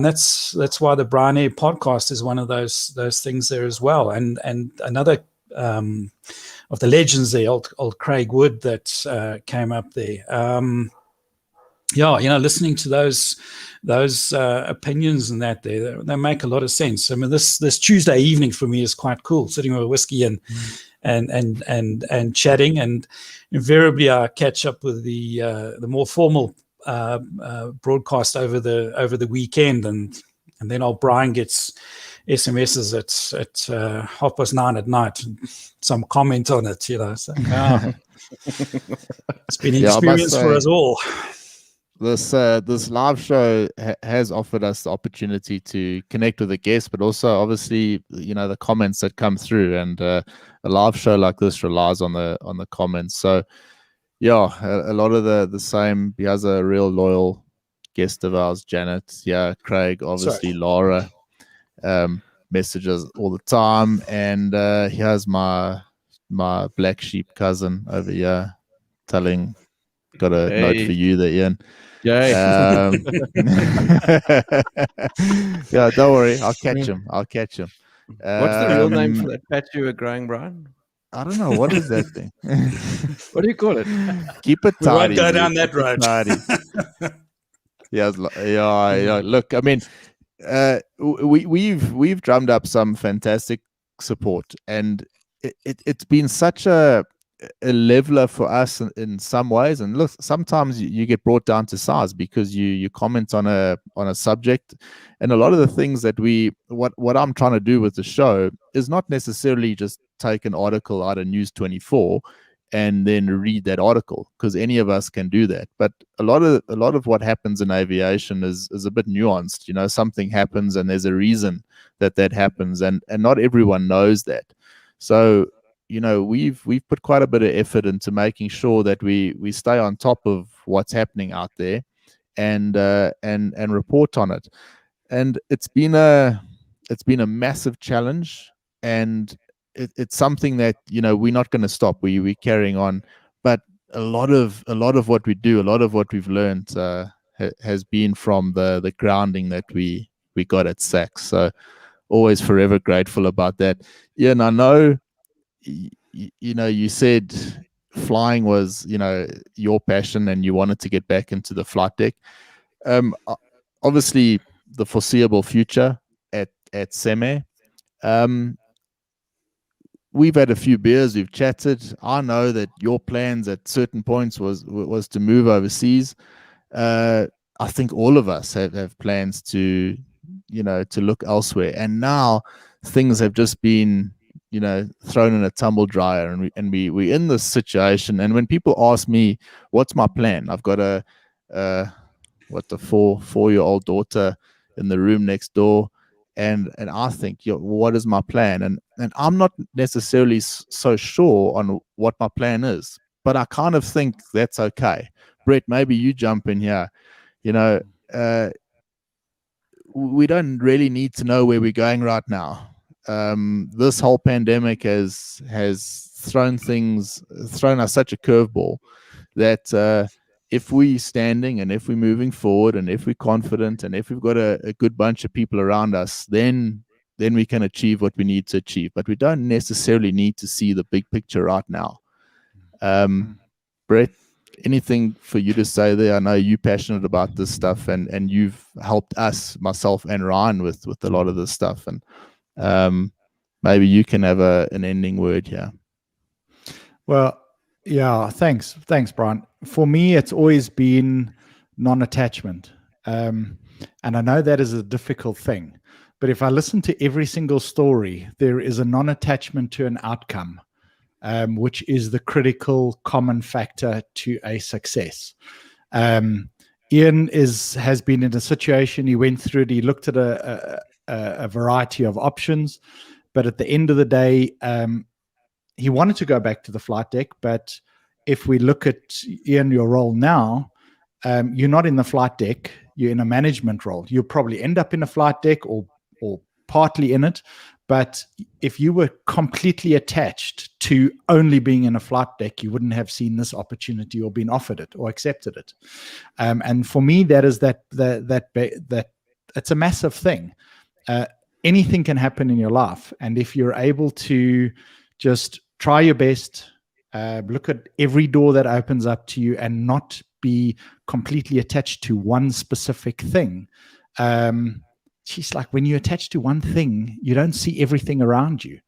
that's why the Brian Air podcast is one of those things there as well. And another of the legends there, old Craig Wood, that came up there. Listening to those opinions and that they make a lot of sense. I mean, this Tuesday evening for me is quite cool, sitting with a whiskey and chatting, and invariably I catch up with the more formal broadcast over the weekend, and then old Brian gets SMSs at 9:30 at night, some comment on it, So it's been an experience for us all. This live show has offered us the opportunity to connect with the guests, but also obviously the comments that come through, and a live show like this relies on the comments. So a lot of the same. He has a real loyal guest of ours, Janet. Craig, obviously. Sorry. Laura messages all the time, and here's my black sheep cousin over here telling, got a note for you there, Iain. Don't worry, I'll catch him. What's the real name for that patch you were growing, Brian? I don't know. What is that thing? What do you call it? Keep it tidy. We won't go down that road. Look, I mean, we've drummed up some fantastic support, and it's been such a leveler for us in some ways. And look, sometimes you get brought down to size because you comment on a subject, and a lot of the things that what I'm trying to do with the show is not necessarily just take an article out of News 24 and then read that article, because any of us can do that. But a lot of what happens in aviation is a bit nuanced. Something happens and there's a reason that happens, and not everyone knows that. So we've put quite a bit of effort into making sure that we stay on top of what's happening out there, and report on it. And it's been a massive challenge, and it's something that we're not going to stop. We're carrying on, but a lot of what we do, a lot of what we've learned has been from the grounding that we got at SACS. So always forever grateful about that. Iain, I know you said flying was your passion and you wanted to get back into the flight deck. Obviously the foreseeable future at SEME. We've had a few beers, we've chatted. I know that your plans at certain points was to move overseas. I think all of us have plans to look elsewhere. And now things have just been thrown in a tumble dryer, and we're in this situation. And when people ask me, what's my plan? I've got a 4-year-old daughter in the room next door. And I think, what is my plan? And I'm not necessarily so sure on what my plan is, but I kind of think that's okay. Brett, maybe you jump in here. We don't really need to know where we're going right now. This whole pandemic has thrown us such a curveball that if we're standing, and if we're moving forward, and if we're confident, and if we've got a good bunch of people around us, then we can achieve what we need to achieve. But we don't necessarily need to see the big picture right now. Brett, anything for you to say there? I know you're passionate about this stuff, and you've helped us, myself and Ryan, with a lot of this stuff. And maybe you can have an ending word here. Well, yeah, thanks, Brian. For me, it's always been non-attachment. And I know that is a difficult thing, but if I listen to every single story, there is a non-attachment to an outcome, which is the critical common factor to a success. Iain has been in a situation, he went through it, he looked at a variety of options, but at the end of the day, he wanted to go back to the flight deck. But if we look at, Iain, your role now, you're not in the flight deck, you're in a management role. You'll probably end up in a flight deck or partly in it. But if you were completely attached to only being in a flight deck, you wouldn't have seen this opportunity or been offered it or accepted it. And for me, that is that it's a massive thing. Anything can happen in your life. And if you're able to just try your best, look at every door that opens up to you, and not be completely attached to one specific thing. She's like, when you're attached to one thing, you don't see everything around you.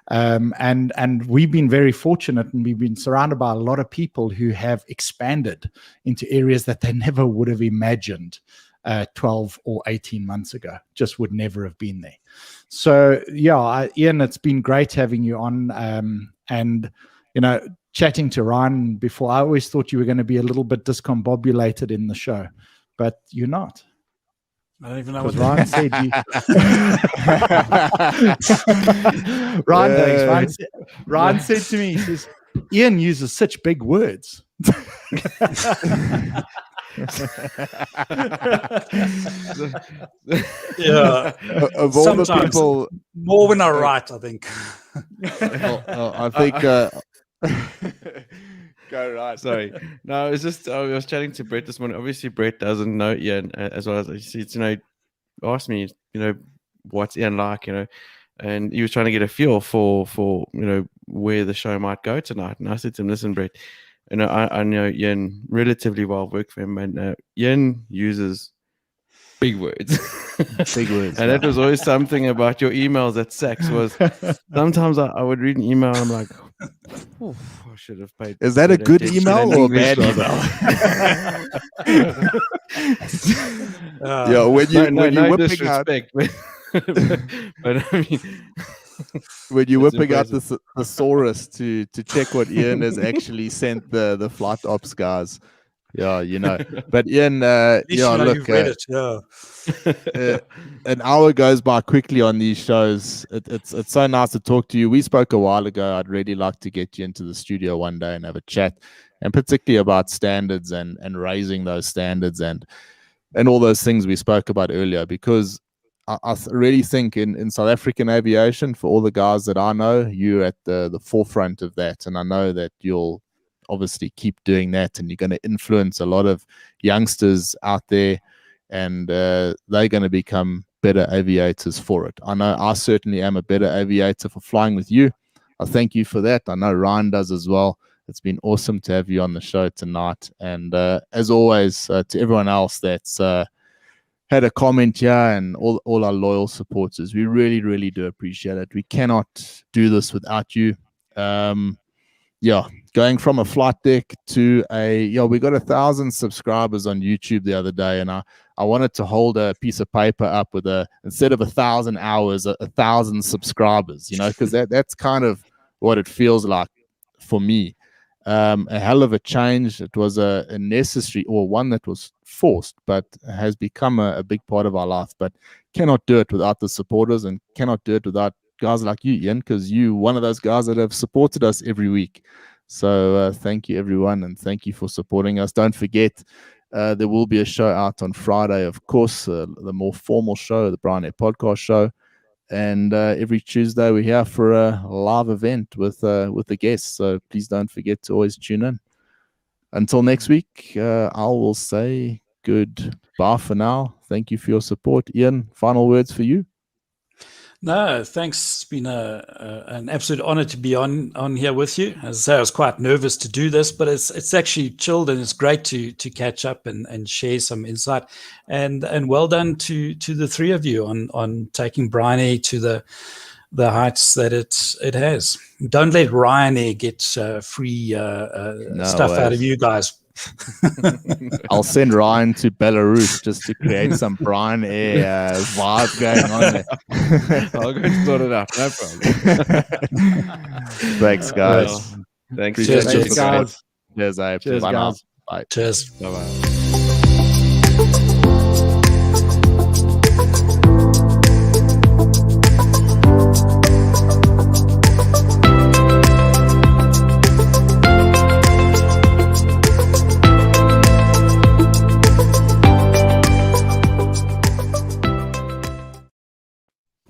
And we've been very fortunate, and we've been surrounded by a lot of people who have expanded into areas that they never would have imagined 12 or 18 months ago, just would never have been there. So yeah, Iain, it's been great having you on. And, chatting to Ryan before, I always thought you were going to be a little bit discombobulated in the show, but you're not. I don't even know what Ryan said. Ryan said to me, he says, Iain uses such big words. Yeah, of all the people, more when I write, I think. I think. Go right. Sorry. No, it's just I was chatting to Brett this morning. Obviously, Brett doesn't know Iain as well as he's asked me, what's Iain like, and he was trying to get a feel for where the show might go tonight. And I said to him, listen, Brett, I know Iain relatively well. I've worked for him, and Iain uses big words. Big words. And that was always something about your emails at SACS was sometimes I would read an email and I'm like, I should have paid. Is that a good email or a bad email? Yeah, when you're whipping out, but I mean, when you're whipping out the thesaurus to check what Iain has actually sent the flight ops guys. Yeah, But Iain, look, read it. Yeah. An hour goes by quickly on these shows. It's so nice to talk to you. We spoke a while ago. I'd really like to get you into the studio one day and have a chat, and particularly about standards and raising those standards and all those things we spoke about earlier, because I really think in South African aviation, for all the guys that I know, you're at the forefront of that, and I know that you'll obviously keep doing that, and you're going to influence a lot of youngsters out there, and they're going to become better aviators for it. I know I certainly am a better aviator for flying with you. I thank you for that. I know Ryan does as well. It's been awesome to have you on the show tonight, and as always, to everyone else that's had a comment here, and all our loyal supporters, we really, really do appreciate it. We cannot do this without you. Going from a flight deck to we got 1,000 subscribers on YouTube the other day, and I I wanted to hold a piece of paper up with instead of 1,000 hours, 1,000 subscribers, because that's kind of what it feels like for me. A hell of a change. It was a necessary, or one that was forced, but has become a big part of our life. But cannot do it without the supporters, and cannot do it without guys like you, Iain, because you one of those guys that have supported us every week. So thank you, everyone, and thank you for supporting us. Don't forget, there will be a show out on Friday, of course, the more formal show, the Brian Air Podcast Show. And every Tuesday we're here for a live event with the guests. So please don't forget to always tune in. Until next week, I will say goodbye for now. Thank you for your support. Iain, final words for you? No, thanks. It's been an absolute honor to be on here with you. As I say, I was quite nervous to do this, but it's actually chilled, and it's great to catch up and share some insight. And well done to the three of you on taking Brian to the heights that it has. Don't let Ryanair get free stuff out of you guys. I'll send Ryan to Belarus just to create some Brian Air vibe going on there. I'll go and sort it out. No problem. Thanks, guys. Thanks. Cheers, guys. Cheers, Cheers, Bye guys. now. Bye. Cheers. Bye-bye.